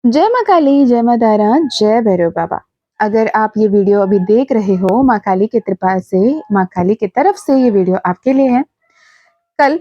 जय माँ काली, जय माँ तारा, जय भैरव बाबा। अगर आप ये वीडियो अभी देख रहे हो, माँ काली की कृपा से, माँ काली की तरफ से ये वीडियो आपके लिए है। कल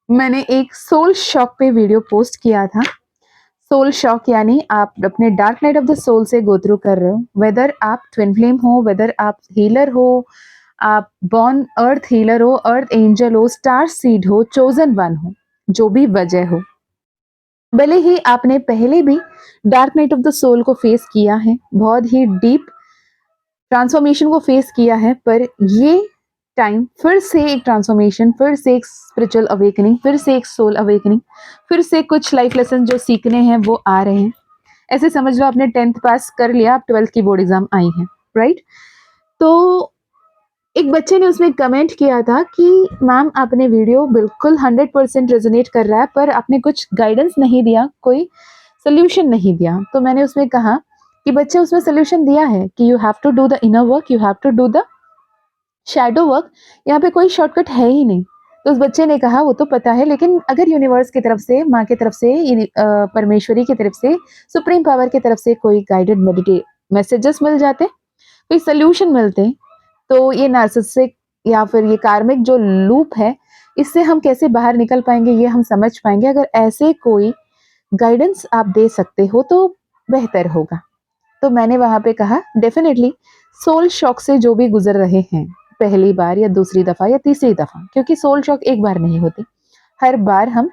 मैंने एक सोल शॉक पे वीडियो पोस्ट किया था। सोल शॉक यानी आप अपने dark night of the soul से गो थ्रू कर रहे हो। वेदर आप ट्विन फ्लेम हो, वेदर आप हीलर हो, आप बॉर्न अर्थ हीलर हो, अर्थ एंजल हो, स्टार सीड हो, चोजन वन हो, जो भी वजह हो, भले ही आपने पहले भी dark night of the soul को फेस किया है, बहुत ही डीप ट्रांसफॉर्मेशन को फेस किया है, पर ये टाइम फिर से एक ट्रांसफॉर्मेशन, फिर से एक स्पिरिचुअल अवेकनिंग, फिर से एक सोल अवेकनिंग, फिर से कुछ लाइफ लेसन जो सीखने हैं वो आ रहे हैं। ऐसे समझ लो आपने 10th पास कर लिया, आप 12th की बोर्ड एग्जाम आई हैं, राइट? तो एक बच्चे ने उसमें कमेंट किया था कि मैम आपने वीडियो बिल्कुल 100% रेजोनेट कर रहा है, पर आपने कुछ गाइडेंस नहीं दिया, कोई सोल्यूशन नहीं दिया। तो मैंने उसमें कहा कि बच्चे उसमें सोल्यूशन दिया है कि you have to do the inner work, you have to do the shadow work. यहाँ पे कोई शॉर्टकट है ही नहीं। तो उस बच्चे ने कहा वो तो पता है, लेकिन अगर यूनिवर्स की तरफ से, माँ की तरफ से, परमेश्वरी की तरफ से, सुप्रीम पावर की तरफ से कोई गाइडेड मेडिटेट मैसेजेस मिल जाते, कोई सोल्यूशन मिलते, तो ये नार्सिसिक या फिर ये कार्मिक जो लूप है, इससे हम कैसे बाहर निकल पाएंगे, ये हम समझ पाएंगे। अगर ऐसे कोई गाइडेंस आप दे सकते हो तो बेहतर होगा। तो मैंने वहां पे कहा डेफिनेटली सोल शॉक से जो भी गुजर रहे हैं, पहली बार या दूसरी दफा या तीसरी दफा, क्योंकि सोल शॉक एक बार नहीं होती, हर बार हम,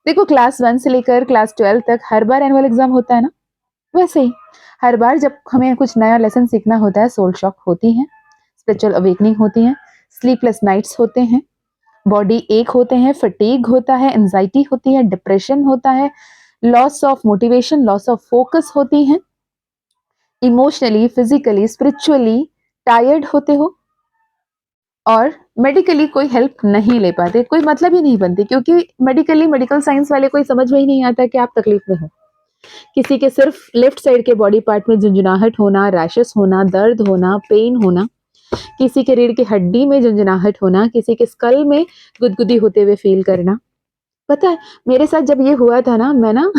देखो क्लास 1 से लेकर क्लास 12 तक हर बार एनुअल एग्जाम होता है ना, वैसे ही हर बार जब हमें कुछ नया लेसन सीखना होता है, सोल शॉक होती है, स्पिरिचुअल अवेकनिंग होती है, स्लीपलेस नाइट्स होते हैं, बॉडी एक होते हैं, फटीग होता है, एंजाइटी होती है, डिप्रेशन होता है, loss of motivation, loss of focus होती है, इमोशनली, फिजिकली, स्पिरिचुअली टायर्ड होते हो, और मेडिकली कोई हेल्प नहीं ले पाते, कोई मतलब ही नहीं बनती, क्योंकि मेडिकली, मेडिकल साइंस वाले कोई समझ में ही नहीं आता कि आप तकलीफ में हो। किसी के सिर्फ लेफ्ट साइड के बॉडी पार्ट में झुंझुनाहट होना, रैशेस होना, दर्द होना, पेन होना, किसी के रीढ़ की हड्डी में झुंझुनाहट होना, किसी के स्कल में गुदगुदी होते हुए फील करना। पता है मेरे साथ जब ये हुआ था ना, मैं ना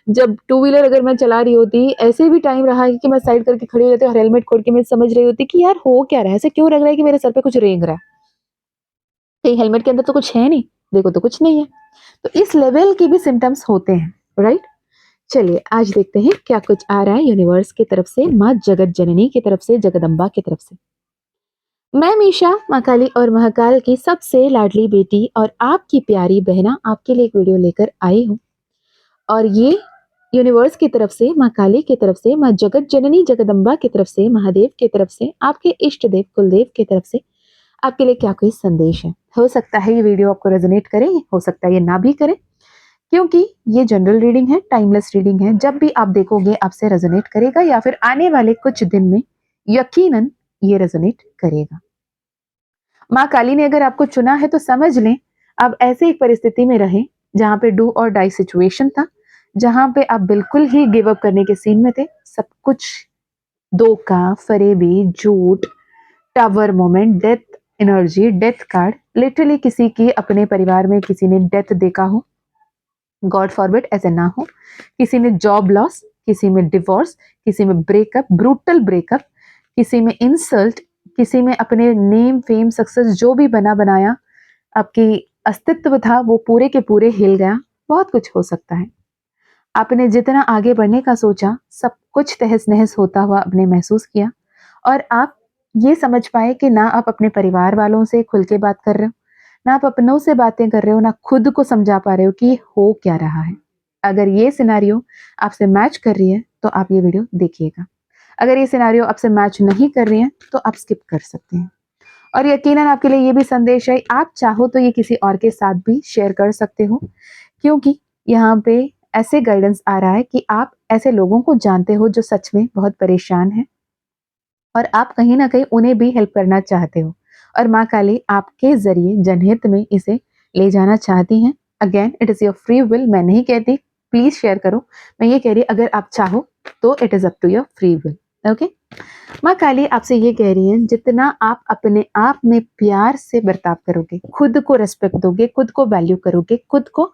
जब टू व्हीलर अगर मैं चला रही होती, ऐसे भी टाइम रहा है कि मैं साइड करके खड़ी हो जाती और हेलमेट खोल के मैं समझ रही होती कि यार हो क्या रहा है, ऐसे क्यों लग रहा है कि मेरे सर पे कुछ रेंग रहा है, कहीं हेलमेट के अंदर तो कुछ है नहीं, देखो तो कुछ नहीं है। तो इस लेवल के भी सिम्टम्स होते हैं, राइट? चलिए आज देखते हैं क्या कुछ आ रहा है यूनिवर्स की तरफ से, माँ जगत जननी की तरफ से, जगदम्बा की तरफ से। मैं मीशा, माँ काली और महाकाल की सबसे लाडली बेटी और आपकी प्यारी बहना आपके लिए एक वीडियो लेकर आई हूँ। और ये यूनिवर्स की तरफ से, माँ काली की तरफ से, माँ जगत जननी जगदम्बा की तरफ से, महादेव की तरफ से, आपके इष्ट देव कुलदेव की तरफ से आपके लिए क्या कोई संदेश है। हो सकता है ये वीडियो आपको रेजोनेट करे, हो सकता है ये ना भी करे, क्योंकि ये जनरल रीडिंग है, टाइमलेस रीडिंग है। जब भी आप देखोगे आपसे रेजोनेट करेगा, या फिर आने वाले कुछ दिन में यकीनन ये रेजोनेट करेगा। माँ काली ने अगर आपको चुना है तो समझ लें आप ऐसे एक परिस्थिति में रहे जहां पे डू और डाई सिचुएशन था, जहां पे आप बिल्कुल ही गिव अप करने के सीन में थे। सब कुछ धोखा, फरेबी, झूठ, tower moment, death energy, death card, literally किसी की अपने परिवार में किसी ने डेथ देखा हो, गॉड फॉरबिड ऐसे ना हो, किसी ने जॉब लॉस, किसी में डिवोर्स, किसी में ब्रेकअप, ब्रूटल ब्रेकअप, किसी में इंसल्ट, किसी में अपने नेम फेम सक्सेस जो भी बना बनाया आपकी अस्तित्व था वो पूरे के पूरे हिल गया। बहुत कुछ हो सकता है। आपने जितना आगे बढ़ने का सोचा सब कुछ तहस नहस होता हुआ आपने महसूस किया, और आप ये समझ पाए कि ना आप अपने परिवार वालों से खुल के बात कर रहे हो, ना आप अपनों से बातें कर रहे हो, ना खुद को समझा पा रहे हो कि हो क्या रहा है। अगर ये सिनेरियो आपसे मैच कर रही है तो आप ये वीडियो देखिएगा। अगर ये सिनेरियो आपसे मैच नहीं कर रही है तो आप स्किप कर सकते हैं। और यकीनन आपके लिए ये भी संदेश है, आप चाहो तो ये किसी और के साथ भी शेयर कर सकते हो, क्योंकि यहाँ पे ऐसे गाइडेंस आ रहा है कि आप ऐसे लोगों को जानते हो जो सच में बहुत परेशान हैं, और आप कहीं ना कहीं उन्हें भी हेल्प करना चाहते हो, और माँ काली आपके जरिए जनहित में इसे ले जाना चाहती हैं। Again it is your free will, मैं नहीं कहती प्लीज शेयर करो, मैं ये कह रही अगर आप चाहो तो it is up to your free will. Okay, माँ काली आपसे ये कह रही है जितना आप अपने आप में प्यार से बर्ताव करोगे, खुद को रेस्पेक्ट दोगे, खुद को वैल्यू करोगे, खुद को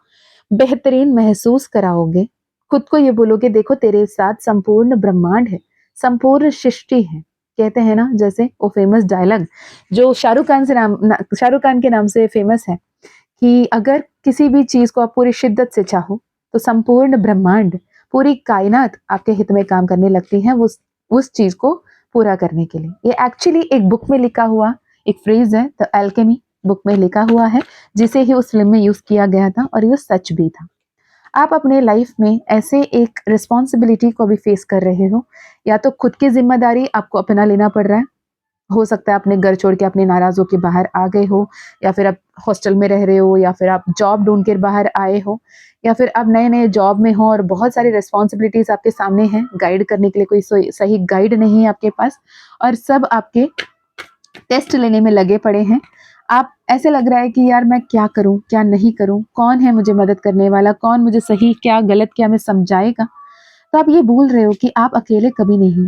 बेहतरीन महसूस कराओगे, खुद को ये बोलो कि देखो तेरे साथ संपूर्ण ब्रह्मांड है, संपूर्ण सृष्टि है। कहते हैं ना, जैसे वो फेमस डायलॉग जो शाहरुख खान के नाम से फेमस है कि अगर किसी भी चीज को आप पूरी शिद्दत से चाहो तो संपूर्ण ब्रह्मांड, पूरी कायनात आपके हित में काम करने लगती है उस चीज को पूरा करने के लिए। ये एक्चुअली एक बुक में लिखा हुआ एक फ्रेज है, द एल्केमी बुक में लिखा हुआ है, जिसे ही उस फिल्म में यूज किया गया था और ये सच भी था। आप अपने लाइफ में ऐसे एक रिस्पॉन्सिबिलिटी को भी फेस कर रहे हो, या तो खुद की जिम्मेदारी आपको अपना लेना पड़ रहा है, हो सकता है अपने घर छोड़ के अपने नाराज होकर बाहर आ गए हो, या फिर आप हॉस्टल में रह रहे हो, या फिर आप जॉब ढूंढ कर बाहर आए हो, या फिर आप नए नए जॉब में हो और बहुत सारी रिस्पॉन्सिबिलिटीज आपके सामने हैं, गाइड करने के लिए कोई सही गाइड नहीं है आपके पास, और सब आपके टेस्ट लेने में लगे पड़े हैं। आप ऐसे लग रहा है कि यार मैं क्या करूं, क्या नहीं करूं, कौन है मुझे मदद करने वाला, कौन मुझे सही क्या गलत क्या मैं समझाएगा। तो आप ये भूल रहे हो कि आप अकेले कभी नहीं हो।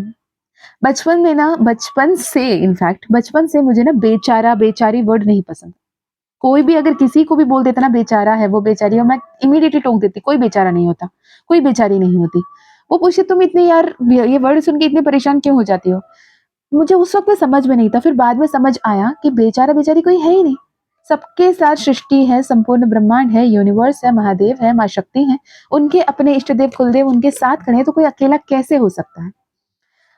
बचपन में ना, बचपन से मुझे ना बेचारा बेचारी वर्ड नहीं पसंद। कोई भी अगर किसी को भी बोल देता ना बेचारा है, वो बेचारी है, मैं इमीडिएटली टोक देती, कोई बेचारा नहीं होता, कोई बेचारी नहीं होती। वो पूछे तुम इतनी यार ये वर्ड सुन के इतने परेशान क्यों हो जाती हो। मुझे उस वक्त में समझ में नहीं था, फिर बाद में समझ आया कि बेचारा बेचारी कोई है ही नहीं। सबके साथ सृष्टि है, संपूर्ण ब्रह्मांड है, यूनिवर्स है, महादेव है, माँ शक्ति है, उनके अपने इष्ट देव कुलदेव उनके साथ खड़े हैं, तो कोई अकेला कैसे हो सकता है।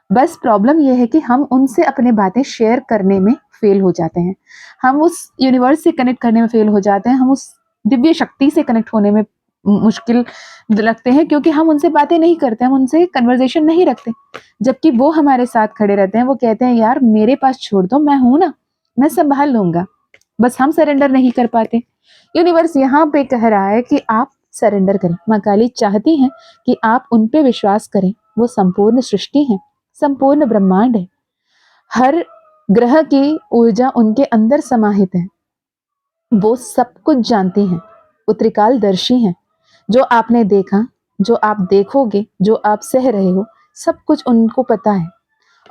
बस प्रॉब्लम यह है कि हम उनसे अपने बातें शेयर करने में फेल हो जाते हैं, हम उस यूनिवर्स से कनेक्ट करने में फेल हो जाते हैं, हम उस दिव्य शक्ति से कनेक्ट होने में मुश्किल लगते हैं, क्योंकि हम उनसे बातें नहीं करते, हम उनसे कन्वर्सेशन नहीं रखते, जबकि वो हमारे साथ खड़े रहते हैं। वो कहते हैं यार मेरे पास छोड़ दो, मैं हूं ना, मैं संभाल लूंगा। बस हम सरेंडर नहीं कर पाते। यूनिवर्स यहाँ पे कह रहा है कि आप सरेंडर करें। माँ काली चाहती हैं कि आप उन पे विश्वास करें। वो संपूर्ण सृष्टि है, संपूर्ण ब्रह्मांड है, हर ग्रह की ऊर्जा उनके अंदर समाहित है। वो सब कुछ जानती हैं, वो त्रिकालदर्शी हैं। जो आपने देखा, जो आप देखोगे, जो आप सह रहे हो, सब कुछ उनको पता है,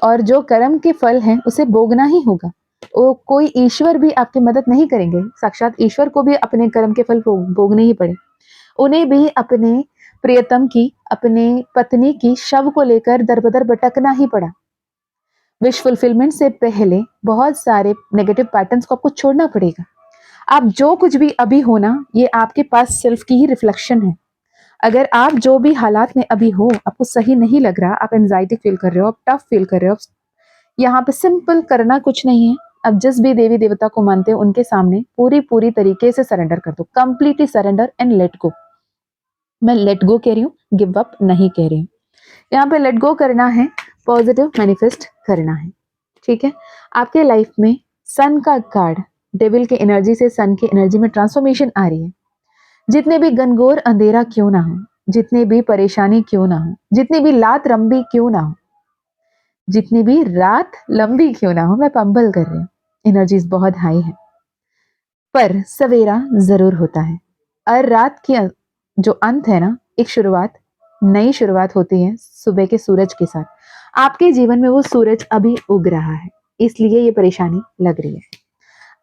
और जो कर्म के फल हैं उसे भोगना ही होगा। वो कोई ईश्वर भी आपकी मदद नहीं करेंगे, साक्षात ईश्वर को भी अपने कर्म के फल भोगने ही पड़े। उन्हें भी अपने प्रियतम की, अपने पत्नी की शव को लेकर दर बदर भटकना ही पड़ा। विश फुलफिलमेंट से पहले बहुत सारे नेगेटिव पैटर्न्स को आपको छोड़ना पड़ेगा। आप जो कुछ भी अभी हो ना, ये आपके पास सेल्फ की ही रिफ्लेक्शन है। अगर आप जो भी हालात में अभी हो, आपको सही नहीं लग रहा, आप एंजाइटी फील कर रहे हो, आप टफ फील कर रहे हो, यहाँ पे सिंपल करना कुछ नहीं है। अब जिस भी देवी देवता को मानते हो उनके सामने पूरी पूरी तरीके से सरेंडर कर दो, completely surrender and let go. मैं लेट गो कह रही हूँ, गिव अप नहीं कह रही हूँ। यहाँ पे लेट गो करना है, पॉजिटिव मैनिफेस्ट करना है, ठीक है। आपके लाइफ में सन का कार्ड, डेविल के एनर्जी से सन की एनर्जी में ट्रांसफॉर्मेशन आ रही है। जितने भी घनघोर अंधेरा क्यों ना हो, जितने भी परेशानी क्यों ना हो, जितनी भी लात लंबी क्यों ना हो, जितनी भी रात लंबी क्यों ना हो, मैं पंबल कर रही हूँ, एनर्जीज बहुत हाई है, पर सवेरा जरूर होता है। और रात की जो अंत है ना, एक शुरुआत, नई शुरुआत होती है सुबह के सूरज के साथ। आपके जीवन में वो सूरज अभी उग रहा है, इसलिए ये परेशानी लग रही है।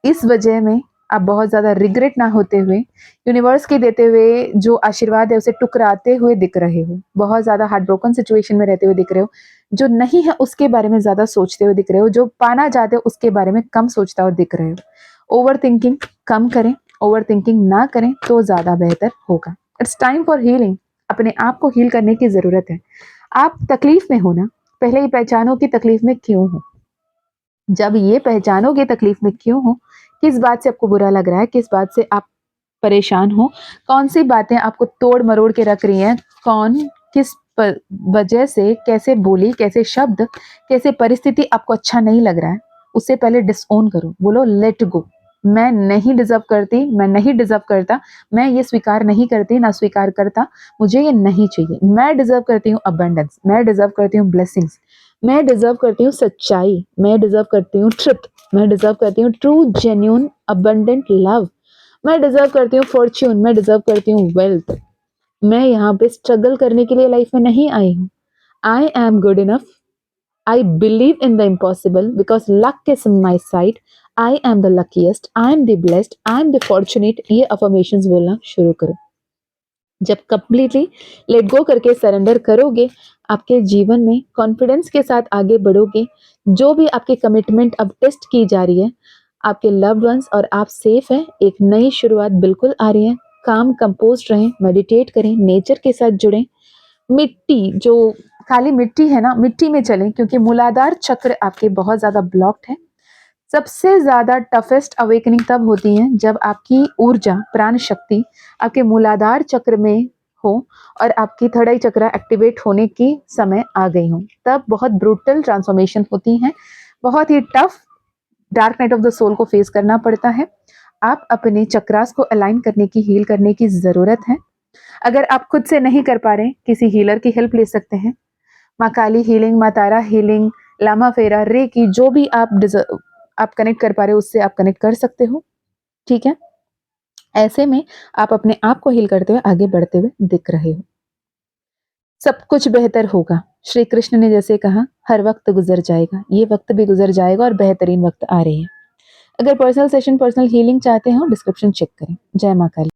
इस वजह में आप बहुत ज्यादा रिग्रेट ना होते हुए, यूनिवर्स के देते हुए जो आशीर्वाद है उसे टुकराते हुए दिख रहे हो, बहुत ज्यादा हार्ट ब्रोकन सिचुएशन में रहते हुए दिख रहे हो, जो नहीं है उसके बारे में ज्यादा सोचते हुए दिख रहे हो, जो पाना चाहते हो उसके बारे में कम सोचता हुआ दिख रहे हो। ओवर थिंकिंग कम करें, ओवर थिंकिंग ना करें तो ज्यादा बेहतर होगा। It's time for healing. अपने आप को हील करने की जरूरत है। आप तकलीफ में हो ना, पहले ही पहचानो कि तकलीफ में क्यों हो। जब ये पहचानोगे तकलीफ में क्यों हो, किस बात से आपको बुरा लग रहा है, किस बात से आप परेशान हो, कौन सी बातें आपको तोड़ मरोड़ के रख रही हैं, कौन किस वजह से कैसे बोली, कैसे शब्द, कैसे परिस्थिति आपको अच्छा नहीं लग रहा है, उससे पहले डिसओन करो। बोलो लेट गो। मैं नहीं डिजर्व करती, मैं नहीं डिजर्व करता, मैं ये स्वीकार नहीं करती, ना स्वीकार करता, मुझे ये नहीं चाहिए। मैं डिजर्व करती हूँ अबंडेंस, मैं डिजर्व करती हूँ ब्लेसिंग्स, मैं डिजर्व करती हूँ सच्चाई, मैं डिजर्व करती हूँ ट्रुथ, मैं डिजर्व करती हूँ ट्रू जेन्यून अबंडेंट लव, मैं डिजर्व करती हूँ फॉर्च्यून, मैं डिजर्व करती हूँ वेल्थ। मैं यहाँ पे स्ट्रगल करने के लिए लाइफ में नहीं आई हूँ। I am good enough, I believe in the impossible because luck is in my side, I am the luckiest, I am the blessed, I am the fortunate. ये अफर्मेशंस बोलना शुरू करो। जब कंप्लीटली लेट गो करके surrender करोगे, आपके जीवन में कॉन्फिडेंस के साथ आगे बढ़ोगे। जो भी आपकी कमिटमेंट अब टेस्ट की जा रही है, आपके लव्ड वंस और आप सेफ हैं। एक नई शुरुआत बिल्कुल आ रही है। काम कंपोस्ट रहें, मेडिटेट करें, नेचर के साथ जुड़ें। मिट्टी जो काली मिट्टी है ना, मिट्टी में चलें, क्योंकि मूलाधार चक्र आपके बहुत ज़्यादा ब्लॉक्ड है। सबसे ज़्यादा टफेस्ट अवेकनिंग तब होती है जब आपकी ऊर्जा, प्राण शक्ति आपके मूलाधार चक्र में हो और आपकी थर्ड आई चक्र एक्टिवेट होने की समय आ गई हो। तब बहुत ब्रूटल ट्रांसफॉर्मेशन होती हैं, बहुत ही tough dark night of the soul को फेस करना पड़ता है। आप अपने चक्रास को अलाइन करने की, हील करने की ज़रूरत है। अगर आप खुद से नहीं कर पा रहे, किसी हीलर की हेल्प ले सकते हैं। माँ काली हीलिंग, माँ तारा हीलिंग, लामा फेरा, रेकी, जो भी आप कनेक्ट कर पा रहे हो उससे आप कनेक्ट कर सकते हो। ठीक है, ऐसे में आप अपने आप को हील करते हुए आगे बढ़ते हुए दिख रहे हो। सब कुछ बेहतर होगा। श्री कृष्ण ने जैसे कहा, हर वक्त गुजर जाएगा, ये वक्त भी गुजर जाएगा और बेहतरीन वक्त आ रहे हैं। अगर पर्सनल सेशन, पर्सनल हीलिंग चाहते हो, डिस्क्रिप्शन चेक करें। जय माँ काली।